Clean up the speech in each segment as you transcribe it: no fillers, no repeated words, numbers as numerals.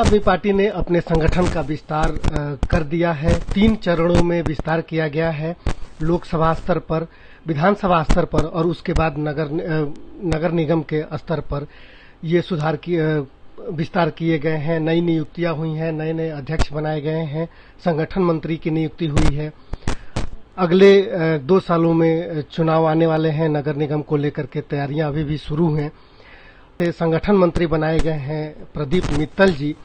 आदमी पार्टी ने अपने संगठन का विस्तार कर दिया है। 3 चरणों में विस्तार किया गया है, लोकसभा स्तर पर, विधानसभा स्तर पर और उसके बाद नगर निगम के स्तर पर ये विस्तार किए गए हैं। नई नियुक्तियां हुई हैं, नए नए अध्यक्ष बनाए गए हैं, संगठन मंत्री की नियुक्ति हुई है। अगले 2 सालों में चुनाव आने वाले हैं, नगर निगम को लेकर के तैयारियां अभी भी शुरू हैं। संगठन मंत्री बनाए गए हैं प्रदीप मित्तल जी।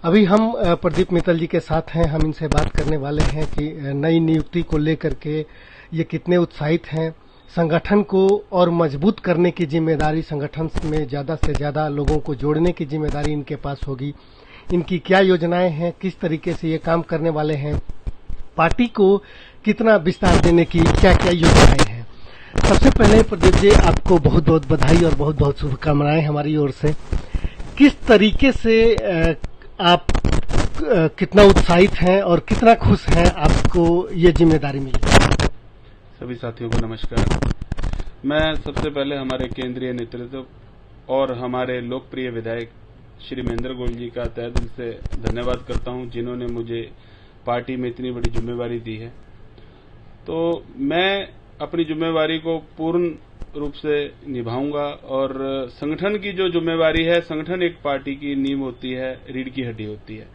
अभी हम प्रदीप मित्तल जी के साथ हैं, हम इनसे बात करने वाले हैं कि नई नियुक्ति को लेकर के ये कितने उत्साहित हैं, संगठन को और मजबूत करने की जिम्मेदारी, संगठन में ज्यादा से ज्यादा लोगों को जोड़ने की जिम्मेदारी इनके पास होगी। इनकी क्या योजनाएं हैं, किस तरीके से ये काम करने वाले हैं, पार्टी को कितना विस्तार देने की क्या क्या योजनाएं हैं। सबसे पहले प्रदीप जी, आपको बहुत बहुत बधाई और बहुत बहुत शुभकामनाएं हमारी ओर से। किस तरीके से आप कितना उत्साहित हैं और कितना खुश हैं आपको ये जिम्मेदारी मिली? सभी साथियों को नमस्कार। मैं सबसे पहले हमारे केंद्रीय नेतृत्व और हमारे लोकप्रिय विधायक श्री महेंद्र गोयल जी का तहे दिल से धन्यवाद करता हूं, जिन्होंने मुझे पार्टी में इतनी बड़ी जिम्मेवारी दी है। तो मैं अपनी जिम्मेवारी को पूर्ण रूप से निभाऊंगा और संगठन की जो जिम्मेवारी है, संगठन एक पार्टी की नींव होती है, रीढ़ की हड्डी होती है।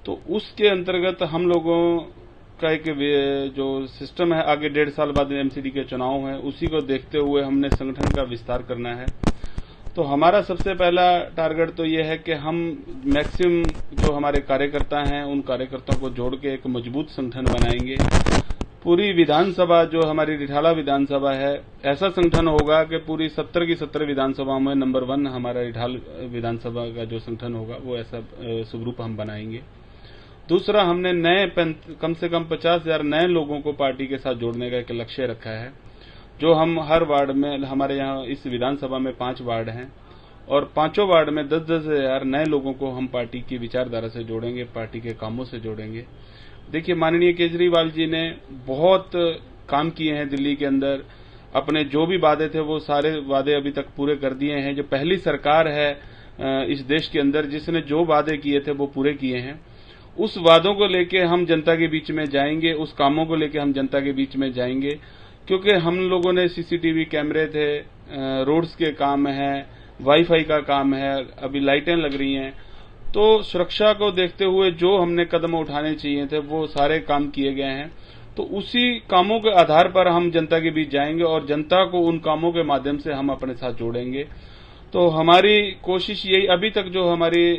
तो उसके अंतर्गत हम लोगों का एक जो सिस्टम है, आगे 1.5 साल बाद एमसीडी के चुनाव हैं, उसी को देखते हुए हमने संगठन का विस्तार करना है। तो हमारा सबसे पहला टारगेट तो ये है कि हम मैक्सिमम जो हमारे कार्यकर्ता हैं, उन कार्यकर्ताओं को जोड़ के एक मजबूत संगठन बनाएंगे। पूरी विधानसभा जो हमारी रिठाला विधानसभा है, ऐसा संगठन होगा कि पूरी 70 की 70 विधानसभाओं में नंबर 1 हमारा रिठाल विधानसभा का जो संगठन होगा, वो ऐसा स्वरूप हम बनाएंगे। दूसरा, हमने नए कम से कम 50,000 नए लोगों को पार्टी के साथ जोड़ने का एक लक्ष्य रखा है, जो हम हर वार्ड में, हमारे यहाँ इस विधानसभा में 5 वार्ड हैं और 5 वार्ड में 10-10 हजार नए लोगों को हम पार्टी की विचारधारा से जोड़ेंगे, पार्टी के कामों से जोड़ेंगे। देखिए, माननीय केजरीवाल जी ने बहुत काम किए हैं दिल्ली के अंदर। अपने जो भी वादे थे वो सारे वादे अभी तक पूरे कर दिए हैं। जो पहली सरकार है इस देश के अंदर जिसने जो वादे किए थे वो पूरे किए हैं। उस वादों को लेके हम जनता के बीच में जाएंगे, उस कामों को लेके हम जनता के बीच में जाएंगे, क्योंकि हम लोगों ने सीसीटीवी कैमरे थे, रोड्स के काम है, वाईफाई का काम है, अभी लाइटें लग रही हैं। तो सुरक्षा को देखते हुए जो हमने कदम उठाने चाहिए थे वो सारे काम किए गए हैं। तो उसी कामों के आधार पर हम जनता के बीच जाएंगे और जनता को उन कामों के माध्यम से हम अपने साथ जोड़ेंगे। तो हमारी कोशिश यही, अभी तक जो हमारी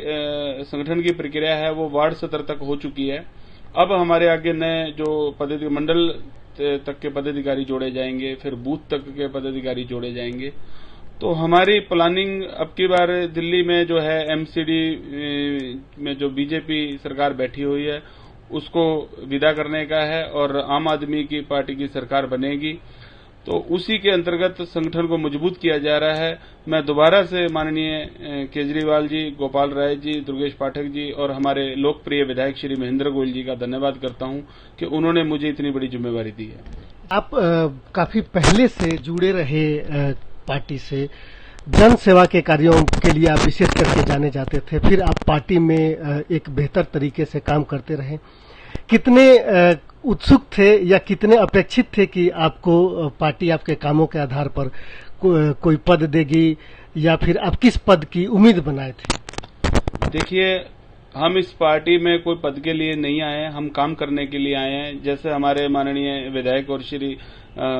संगठन की प्रक्रिया है वो वार्ड स्तर तक हो चुकी है। अब हमारे आगे नए जो मंडल तक के पदाधिकारी जोड़े जाएंगे, फिर बूथ तक के पदाधिकारी जोड़े जाएंगे। तो हमारी प्लानिंग अब की बार दिल्ली में जो है एमसीडी में जो बीजेपी सरकार बैठी हुई है उसको विदा करने का है और आम आदमी की पार्टी की सरकार बनेगी। तो उसी के अंतर्गत संगठन को मजबूत किया जा रहा है। मैं दोबारा से माननीय केजरीवाल जी, गोपाल राय जी, दुर्गेश पाठक जी और हमारे लोकप्रिय विधायक श्री महेंद्र गोयल जी का धन्यवाद करता हूं कि उन्होंने मुझे इतनी बड़ी जिम्मेवारी दी है। आप काफी पहले से जुड़े रहे पार्टी से, जन सेवा के कार्यों के लिए आप विशेष करके जाने जाते थे, फिर आप पार्टी में एक बेहतर तरीके से काम करते रहे। कितने उत्सुक थे या कितने अपेक्षित थे कि आपको पार्टी आपके कामों के आधार पर कोई पद देगी, या फिर आप किस पद की उम्मीद बनाए थे? देखिए, हम इस पार्टी में कोई पद के लिए नहीं आए हैं, हम काम करने के लिए आए हैं। जैसे हमारे माननीय विधायक और श्री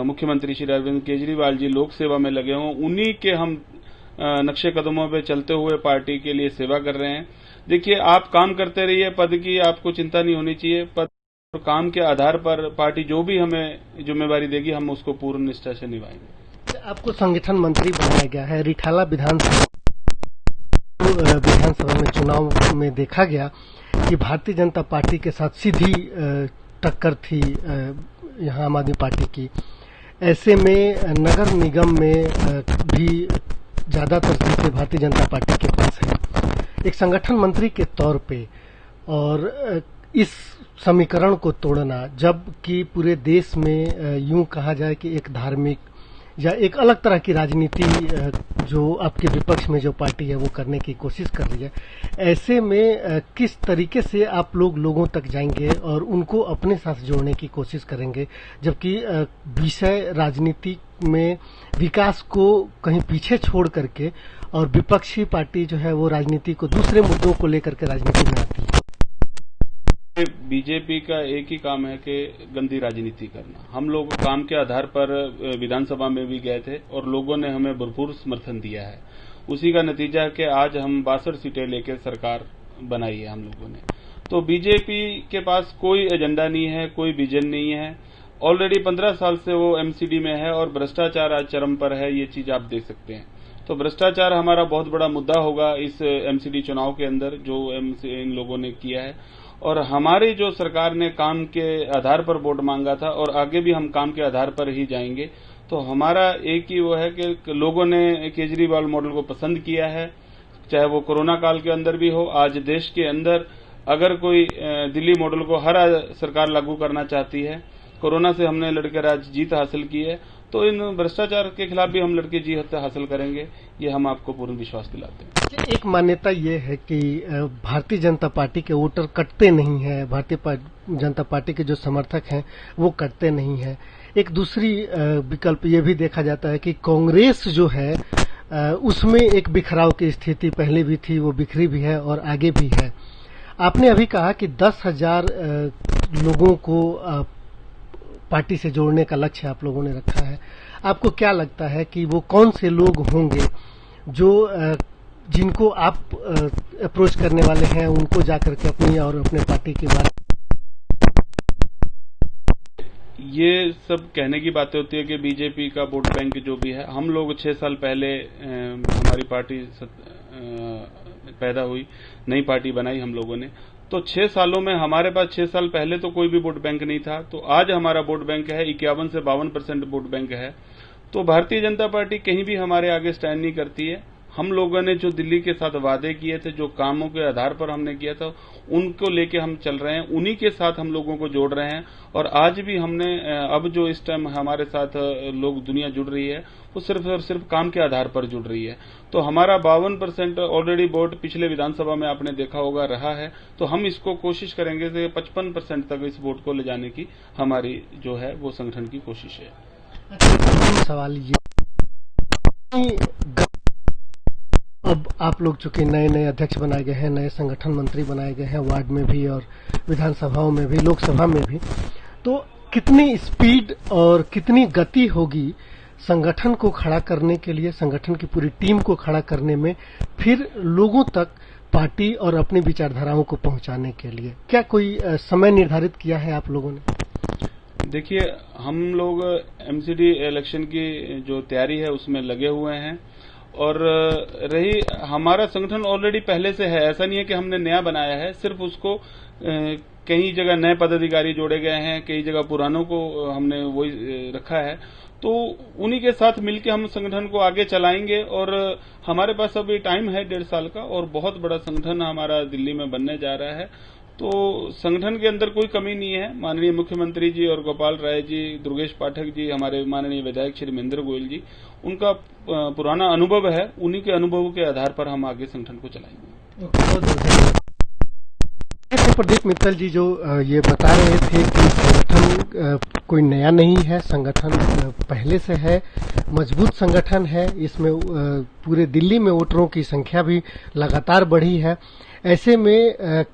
मुख्यमंत्री श्री अरविंद केजरीवाल जी लोक सेवा में लगे हों, उन्हीं के हम नक्शे कदमों पे चलते हुए पार्टी के लिए सेवा कर रहे हैं। देखिए, आप काम करते रहिए, पद की आपको चिंता नहीं होनी चाहिए। पद और काम के आधार पर पार्टी जो भी हमें जिम्मेवारी देगी हम उसको पूर्ण निष्ठा से निभाएंगे। आपको संगठन मंत्री बनाया गया है। रिठाला विधानसभा में चुनाव में देखा गया कि भारतीय जनता पार्टी के साथ सीधी टक्कर थी यहाँ आम आदमी पार्टी की। ऐसे में नगर निगम में भी ज्यादातर सीटें भारतीय जनता पार्टी के पास है। एक संगठन मंत्री के तौर पे और इस समीकरण को तोड़ना, जबकि पूरे देश में यूं कहा जाए कि एक धार्मिक या एक अलग तरह की राजनीति जो आपके विपक्ष में जो पार्टी है वो करने की कोशिश कर रही है, ऐसे में किस तरीके से आप लोगों तक जाएंगे और उनको अपने साथ जोड़ने की कोशिश करेंगे, जबकि विषय राजनीति में विकास को कहीं पीछे छोड़ करके और विपक्षी पार्टी जो है वो राजनीति को दूसरे मुद्दों को लेकर के राजनीति में आती है। बीजेपी का एक ही काम है कि गंदी राजनीति करना। हम लोग काम के आधार पर विधानसभा में भी गए थे और लोगों ने हमें भरपूर समर्थन दिया है। उसी का नतीजा है कि आज हम 62 सीटें लेकर सरकार बनाई है हम लोगों ने। तो बीजेपी के पास कोई एजेंडा नहीं है, कोई विजन नहीं है। ऑलरेडी 15 साल से वो एमसीडी में है और भ्रष्टाचार आज चरम पर है, ये चीज आप देख सकते हैं। तो भ्रष्टाचार हमारा बहुत बड़ा मुद्दा होगा इस एमसीडी चुनाव के अंदर जो इन लोगों ने किया है। और हमारी जो सरकार ने काम के आधार पर वोट मांगा था और आगे भी हम काम के आधार पर ही जाएंगे। तो हमारा एक ही वो है कि लोगों ने केजरीवाल मॉडल को पसंद किया है, चाहे वो कोरोना काल के अंदर भी हो। आज देश के अंदर अगर कोई दिल्ली मॉडल को हर सरकार लागू करना चाहती है, कोरोना से हमने लड़कर आज जीत हासिल की है, तो इन भ्रष्टाचार के खिलाफ भी हम लड़के जीत हासिल करेंगे, ये हम आपको पूर्ण विश्वास दिलाते हैं। एक मान्यता ये है कि भारतीय जनता पार्टी के वोटर कटते नहीं है, भारतीय जनता पार्टी के जो समर्थक हैं वो कटते नहीं है। एक दूसरी विकल्प ये भी देखा जाता है कि कांग्रेस जो है उसमें एक बिखराव की स्थिति पहले भी थी, वो बिखरी भी है और आगे भी है। आपने अभी कहा कि 10,000 लोगों को पार्टी से जोड़ने का लक्ष्य आप लोगों ने रखा है। आपको क्या लगता है कि वो कौन से लोग होंगे जो जिनको आप अप्रोच करने वाले हैं, उनको जाकर के अपनी और अपने पार्टी की बात? ये सब कहने की बातें होती है कि बीजेपी का वोट बैंक जो भी है, हम लोग 6 साल पहले हमारी पार्टी पैदा हुई, नई पार्टी बनाई हम लोगों ने। तो 6 सालों में हमारे पास 6 साल पहले तो कोई भी वोट बैंक नहीं था। तो आज हमारा वोट बैंक है 51 से 52% वोट बैंक है। तो भारतीय जनता पार्टी कहीं भी हमारे आगे स्टैंड नहीं करती है। हम लोगों ने जो दिल्ली के साथ वादे किए थे, जो कामों के आधार पर हमने किया था, उनको लेके हम चल रहे हैं, उन्हीं के साथ हम लोगों को जोड़ रहे हैं। और आज भी हमने अब जो इस टाइम हमारे साथ लोग दुनिया जुड़ रही है वो सिर्फ और सिर्फ काम के आधार पर जुड़ रही है। तो हमारा 52% ऑलरेडी वोट पिछले विधानसभा में आपने देखा होगा रहा है। तो हम इसको कोशिश करेंगे कि 55% तक इस वोट को ले जाने की हमारी जो है वो संगठन की कोशिश है। सवाल ये, अब आप लोग चूंकि नए नए अध्यक्ष बनाए गए हैं, नए संगठन मंत्री बनाए गए हैं, वार्ड में भी और विधानसभाओं में भी, लोकसभा में भी, तो कितनी स्पीड और कितनी गति होगी संगठन को खड़ा करने के लिए, संगठन की पूरी टीम को खड़ा करने में, फिर लोगों तक पार्टी और अपनी विचारधाराओं को पहुंचाने के लिए? क्या कोई समय निर्धारित किया है आप लोगों ने? देखिए, हम लोग एमसीडी इलेक्शन की जो तैयारी है उसमें लगे हुए हैं। और रही हमारा संगठन ऑलरेडी पहले से है, ऐसा नहीं है कि हमने नया बनाया है। सिर्फ उसको कई जगह नए पदाधिकारी जोड़े गए हैं, कई जगह पुरानों को हमने वही रखा है। तो उन्हीं के साथ मिलकर हम संगठन को आगे चलाएंगे। और हमारे पास अभी टाइम है 1.5 साल का और बहुत बड़ा संगठन हमारा दिल्ली में बनने जा रहा है। तो संगठन के अंदर कोई कमी नहीं है। माननीय मुख्यमंत्री जी और गोपाल राय जी, दुर्गेश पाठक जी, हमारे माननीय विधायक श्री महेंद्र गोयल जी, उनका पुराना अनुभव है, उन्हीं के अनुभव के आधार पर हम आगे संगठन को चलाएंगे। प्रदीप मित्तल जी जो ये बता रहे थे कि संगठन कोई नया नहीं है, संगठन पहले से है, मजबूत संगठन है, इसमें पूरे दिल्ली में वोटरों की संख्या भी लगातार बढ़ी है। ऐसे में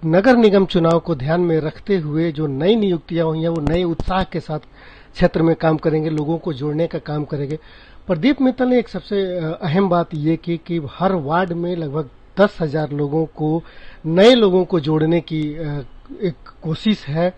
नगर निगम चुनाव को ध्यान में रखते हुए जो नई नियुक्तियां हुई हैं वो नए उत्साह के साथ क्षेत्र में काम करेंगे, लोगों को जोड़ने का काम करेंगे। प्रदीप मित्तल ने एक सबसे अहम बात ये की कि हर वार्ड में लगभग 10,000 लोगों को, नए लोगों को जोड़ने की एक कोशिश है।